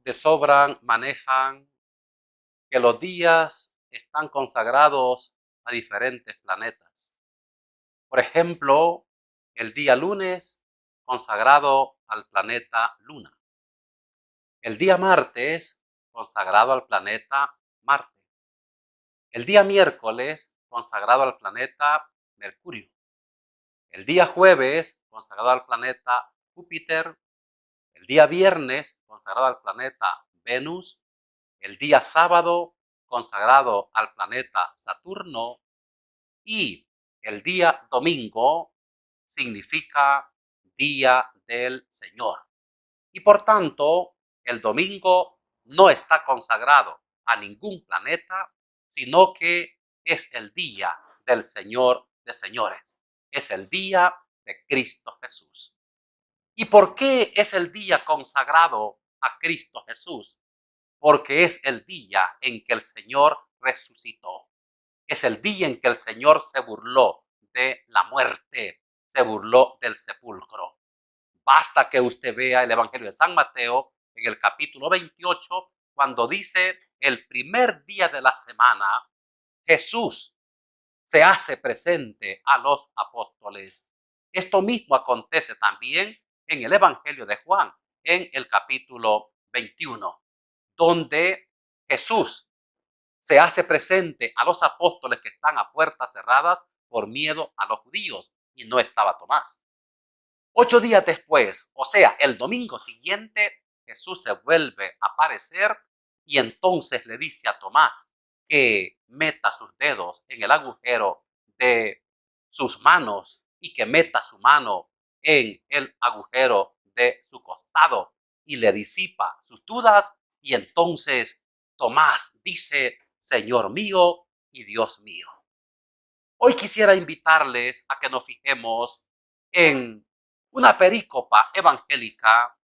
de sobran manejan que los días están consagrados a diferentes planetas. Por ejemplo, el día lunes consagrado al planeta Luna. El día martes consagrado al planeta Marte. El día miércoles consagrado al planeta Mercurio. El día jueves consagrado al planeta Júpiter. El día viernes consagrado al planeta Venus. El día sábado consagrado al planeta Saturno. Y el día domingo significa Día del Señor. Y por tanto, el domingo no está consagrado a ningún planeta, sino que es el día del Señor de señores. Es el día de Cristo Jesús. ¿Y por qué es el día consagrado a Cristo Jesús? Porque es el día en que el Señor resucitó. Es el día en que el Señor se burló de la muerte, se burló del sepulcro. Basta que usted vea el Evangelio de San Mateo en el capítulo 28, cuando dice el primer día de la semana, Jesús se hace presente a los apóstoles. Esto mismo acontece también en el Evangelio de Juan, en el capítulo 21, donde Jesús se hace presente a los apóstoles que están a puertas cerradas por miedo a los judíos, y no estaba Tomás. 8 días después, o sea, el domingo siguiente, Jesús se vuelve a aparecer y entonces le dice a Tomás que meta sus dedos en el agujero de sus manos y que meta su mano en el agujero de su costado y le disipa sus dudas. Y entonces Tomás dice, Señor mío y Dios mío. Hoy quisiera invitarles a que nos fijemos en una perícopa evangélica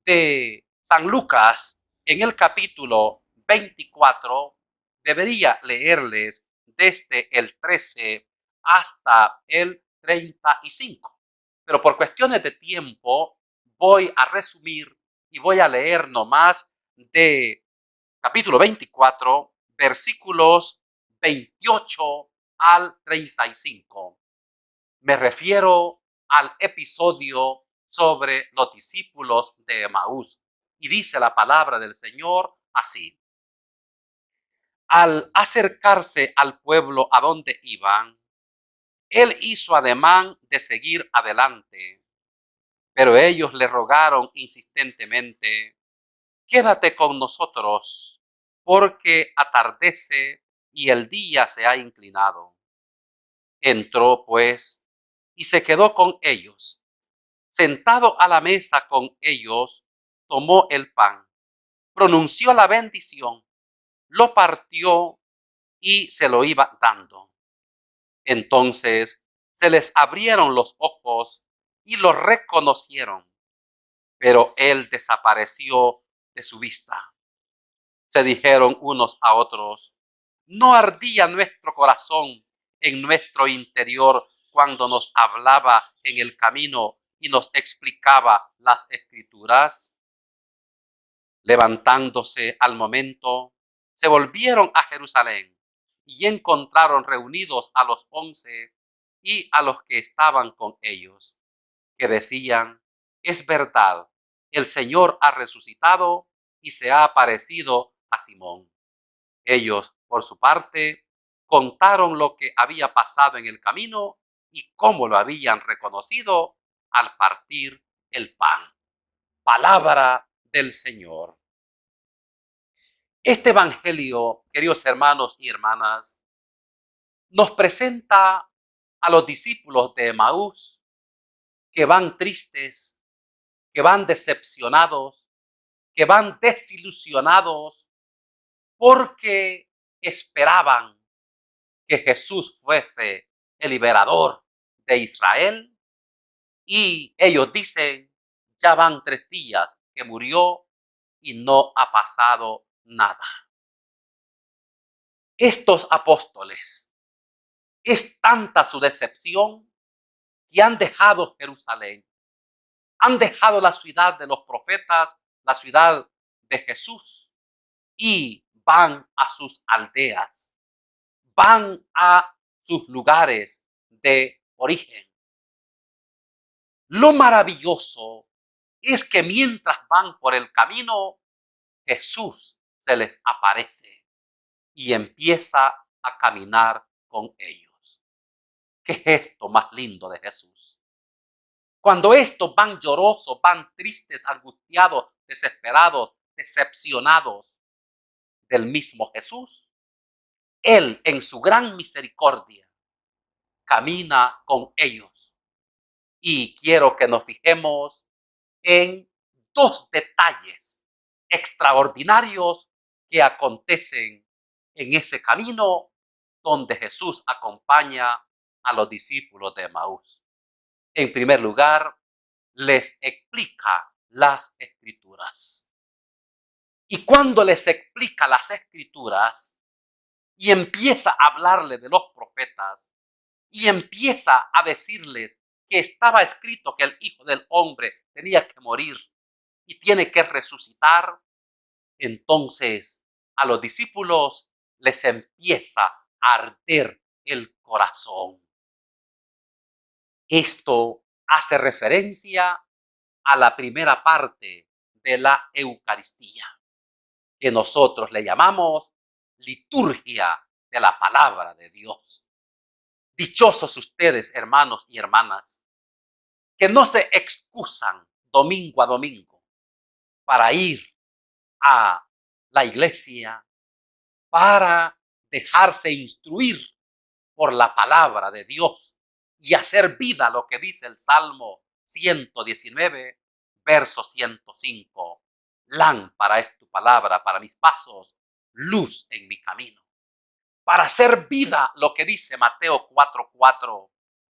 de San Lucas en el capítulo 24. Debería leerles desde el 13 hasta el 35. Pero por cuestiones de tiempo voy a resumir y voy a leer nomás de capítulo 24, versículos 28 al 35. Me refiero al episodio sobre los discípulos de Emaús. Y dice la palabra del Señor así. Al acercarse al pueblo a donde iban, él hizo ademán de seguir adelante, pero ellos le rogaron insistentemente, quédate con nosotros, porque atardece y el día se ha inclinado. Entró, pues, y se quedó con ellos. Sentado a la mesa con ellos, tomó el pan, pronunció la bendición, lo partió y se lo iba dando. Entonces se les abrieron los ojos y lo reconocieron, pero él desapareció de su vista. Se dijeron unos a otros, ¿no ardía nuestro corazón en nuestro interior cuando nos hablaba en el camino y nos explicaba las escrituras? Levantándose al momento, se volvieron a Jerusalén y encontraron reunidos a los 11 y a los que estaban con ellos, que decían, es verdad, el Señor ha resucitado y se ha aparecido a Simón. Ellos, por su parte, contaron lo que había pasado en el camino y cómo lo habían reconocido al partir el pan. Palabra del Señor. Este evangelio, queridos hermanos y hermanas, nos presenta a los discípulos de Emaús que van tristes, que van decepcionados, que van desilusionados porque esperaban que Jesús fuese el liberador de Israel, y ellos dicen, ya van 3 días que murió y no ha pasado nada. Estos apóstoles, es tanta su decepción que han dejado Jerusalén, han dejado la ciudad de los profetas, la ciudad de Jesús y van a sus aldeas, van a sus lugares de origen. Lo maravilloso es que mientras van por el camino, Jesús se les aparece y empieza a caminar con ellos. ¿Qué gesto más lindo de Jesús? Cuando estos van llorosos, van tristes, angustiados, desesperados, decepcionados del mismo Jesús, Él en su gran misericordia camina con ellos. Y quiero que nos fijemos en dos detalles extraordinarios que acontecen en ese camino donde Jesús acompaña a los discípulos de Emaús. En primer lugar, les explica las Escrituras. Y cuando les explica las Escrituras y empieza a hablarle de los profetas y empieza a decirles que estaba escrito que el Hijo del Hombre tenía que morir y tiene que resucitar, entonces a los discípulos les empieza a arder el corazón. Esto hace referencia a la primera parte de la Eucaristía, que nosotros le llamamos liturgia de la palabra de Dios. Dichosos ustedes, hermanos y hermanas, que no se excusan domingo a domingo para ir a la iglesia, para dejarse instruir por la palabra de Dios y hacer vida lo que dice el Salmo 119, verso 105. Lámpara es tu palabra para mis pasos, luz en mi camino. Para hacer vida lo que dice Mateo 4:4,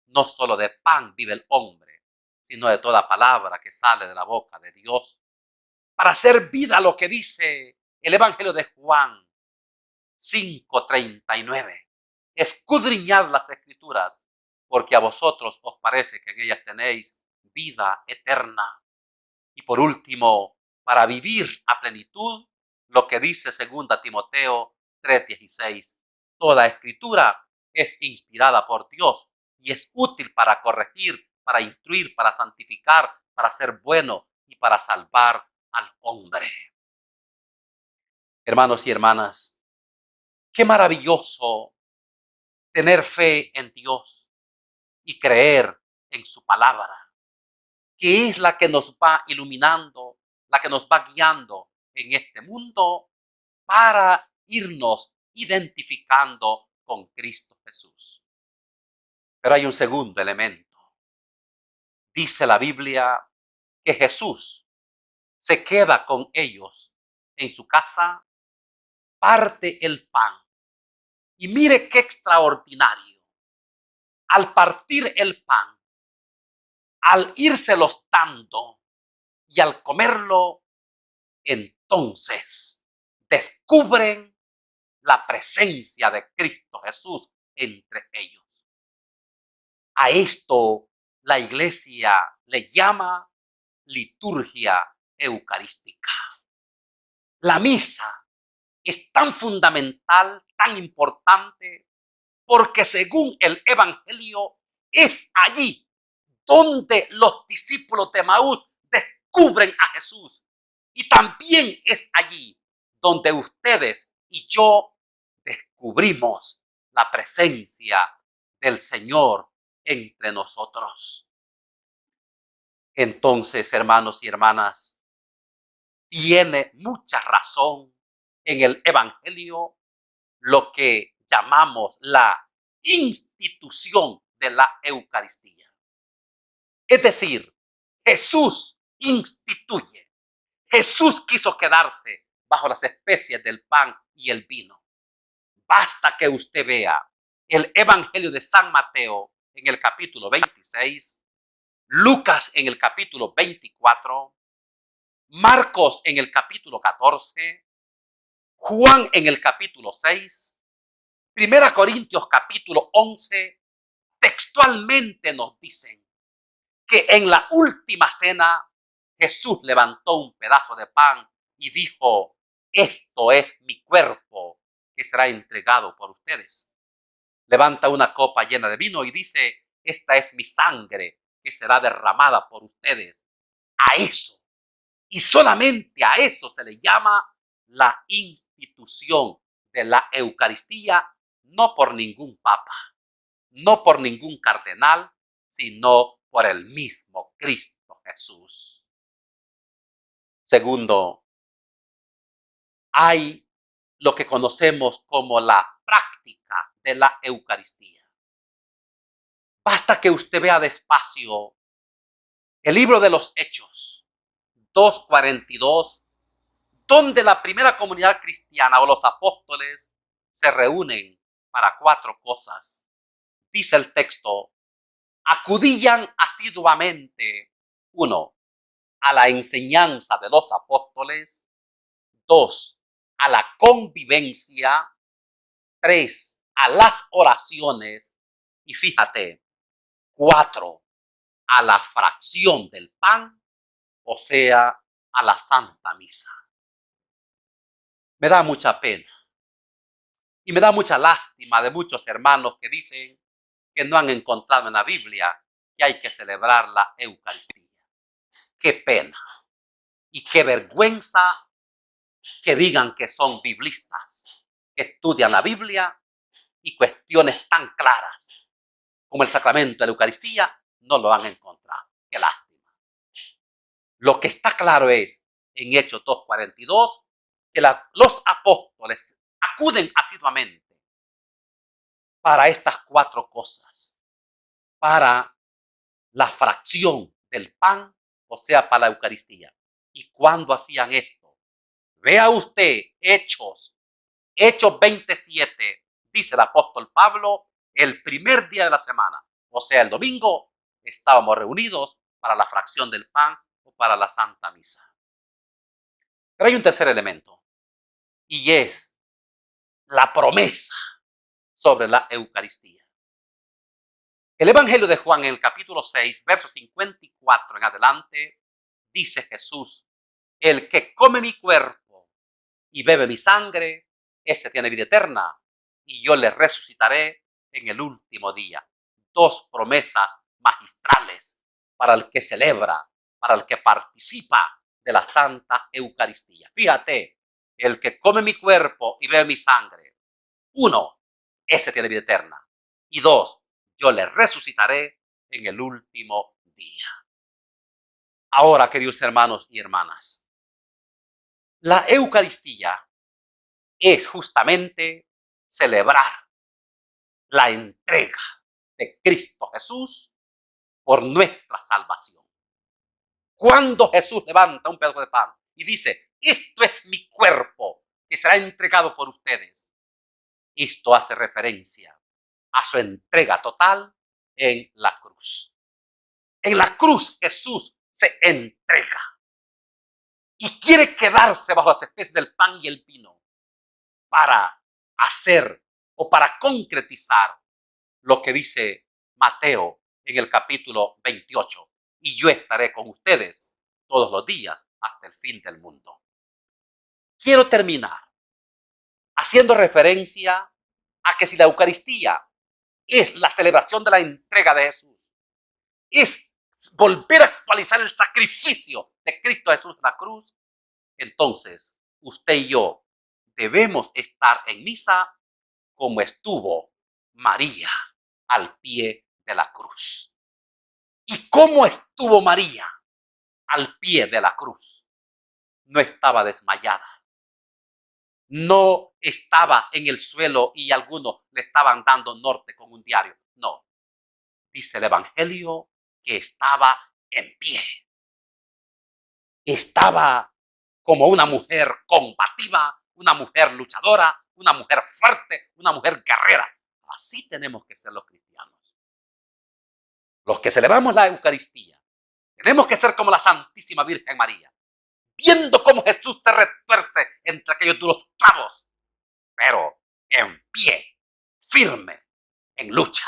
no solo de pan vive el hombre, sino de toda palabra que sale de la boca de Dios. Para hacer vida lo que dice el Evangelio de Juan 5:39. Escudriñad las Escrituras, porque a vosotros os parece que en ellas tenéis vida eterna. Y por último, para vivir a plenitud, lo que dice 2 Timoteo 3:16. Toda Escritura es inspirada por Dios y es útil para corregir, para instruir, para santificar, para ser bueno y para salvar al hombre. Hermanos y hermanas, qué maravilloso tener fe en Dios y creer en su palabra, que es la que nos va iluminando, la que nos va guiando en este mundo para irnos identificando con Cristo Jesús. Pero hay un segundo elemento. Dice la Biblia que Jesús se queda con ellos en su casa, parte el pan. Y mire qué extraordinario. Al partir el pan, al írselos dando y al comerlo, entonces descubren la presencia de Cristo Jesús entre ellos. A esto la iglesia le llama liturgia eucarística. La misa es tan fundamental, tan importante, porque según el Evangelio es allí donde los discípulos de Emaús descubren a Jesús. Y también es allí donde ustedes y yo descubrimos la presencia del Señor entre nosotros. Entonces, hermanos y hermanas, tiene mucha razón en el Evangelio lo que llamamos la institución de la Eucaristía. Es decir, Jesús instituye. Jesús quiso quedarse bajo las especies del pan y el vino. Basta que usted vea el Evangelio de San Mateo en el capítulo 26, Lucas en el capítulo 24, Marcos en el capítulo 14, Juan en el capítulo 6, 1 Corintios capítulo 11, textualmente nos dicen que en la última cena Jesús levantó un pedazo de pan y dijo: esto es mi cuerpo que será entregado por ustedes. Levanta una copa llena de vino y dice: esta es mi sangre que será derramada por ustedes. A eso, y solamente a eso, se le llama la institución de la Eucaristía, no por ningún papa, no por ningún cardenal, sino por el mismo Cristo Jesús. Segundo, hay lo que conocemos como la práctica de la Eucaristía. Basta que usted vea despacio el libro de los Hechos 2:42, donde la primera comunidad cristiana o los apóstoles se reúnen para 4 cosas. Dice el texto: acudían asiduamente, 1, a la enseñanza de los apóstoles; 2, a la convivencia; 3, a las oraciones; y fíjate, 4, a la fracción del pan, o sea, a la Santa Misa. Me da mucha pena y me da mucha lástima de muchos hermanos que dicen que no han encontrado en la Biblia que hay que celebrar la Eucaristía. Qué pena y qué vergüenza que digan que son biblistas, que estudian la Biblia y cuestiones tan claras como el sacramento de la Eucaristía no lo han encontrado. Qué lástima. Lo que está claro es, en Hechos 2:42, que los apóstoles acuden asiduamente para estas 4 cosas: para la fracción del pan, o sea, para la Eucaristía. ¿Y cuándo hacían esto? Vea usted Hechos 27, dice el apóstol Pablo: el primer día de la semana, o sea, el domingo, estábamos reunidos para la fracción del pan o para la Santa Misa. Pero hay un tercer elemento, y es la promesa sobre la Eucaristía. El Evangelio de Juan, en el capítulo 6, versos 54 en adelante, dice Jesús: el que come mi cuerpo y bebe mi sangre, ese tiene vida eterna, y yo le resucitaré en el último día. 2 promesas magistrales para el que celebra, para el que participa de la Santa Eucaristía. Fíjate, el que come mi cuerpo y bebe mi sangre, 1, ese tiene vida eterna, y 2, yo le resucitaré en el último día. Ahora, queridos hermanos y hermanas, la Eucaristía es justamente celebrar la entrega de Cristo Jesús por nuestra salvación. Cuando Jesús levanta un pedazo de pan y dice: esto es mi cuerpo que será entregado por ustedes, esto hace referencia a su entrega total en la cruz. En la cruz Jesús se entrega y quiere quedarse bajo las especies del pan y el vino para hacer o para concretizar lo que dice Mateo en el capítulo 28: y yo estaré con ustedes todos los días hasta el fin del mundo. Quiero terminar haciendo referencia a que si la Eucaristía es la celebración de la entrega de Jesús, es volver a actualizar el sacrificio de Cristo Jesús en la cruz, entonces usted y yo debemos estar en misa como estuvo María al pie de la cruz. ¿Y cómo estuvo María al pie de la cruz? No estaba desmayada, no estaba en el suelo y algunos le estaban dando norte con un diario. No, dice el Evangelio que estaba en pie. Estaba como una mujer combativa, una mujer luchadora, una mujer fuerte, una mujer guerrera. Así tenemos que ser los cristianos. Los que celebramos la Eucaristía, tenemos que ser como la Santísima Virgen María, viendo cómo Jesús se retuerce entre aquellos duros clavos, pero en pie, firme, en lucha,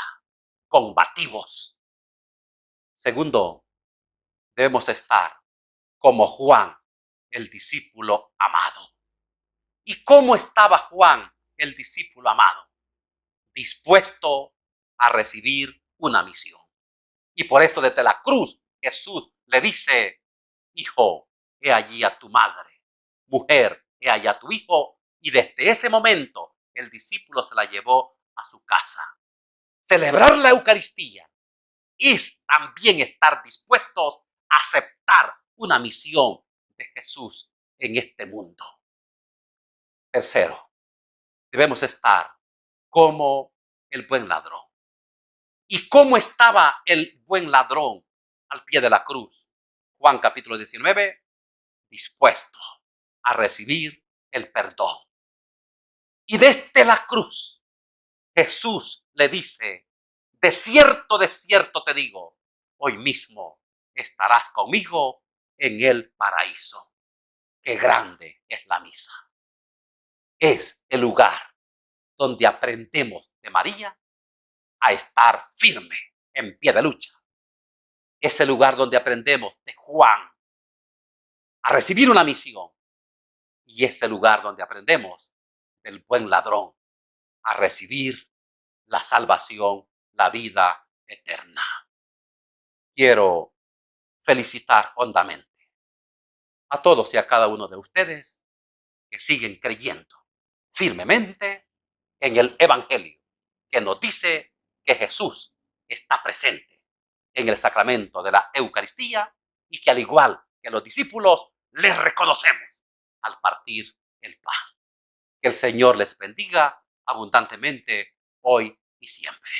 combativos. Segundo, debemos estar como Juan el discípulo amado. ¿Y cómo estaba Juan, el discípulo amado? Dispuesto a recibir una misión. Y por eso desde la cruz Jesús le dice: hijo, he allí a tu madre; mujer, he allí a tu hijo. Y desde ese momento el discípulo se la llevó a su casa. Celebrar la Eucaristía es también estar dispuestos a aceptar una misión de Jesús en este mundo. Tercero, debemos estar como el buen ladrón. ¿Y cómo estaba el buen ladrón al pie de la cruz? Juan capítulo 19, dispuesto a recibir el perdón. Y desde la cruz, Jesús le dice: de cierto te digo, hoy mismo estarás conmigo en el paraíso. Qué grande es la misa. Es el lugar donde aprendemos de María a estar firme, en pie de lucha. Es el lugar donde aprendemos de Juan a recibir una misión. Y es el lugar donde aprendemos del buen ladrón a recibir la salvación, la vida eterna. Quiero felicitar hondamente a todos y a cada uno de ustedes que siguen creyendo firmemente en el Evangelio, que nos dice que Jesús está presente en el sacramento de la Eucaristía y que, al igual que los discípulos, les reconocemos al partir el pan. Que el Señor les bendiga abundantemente hoy y siempre.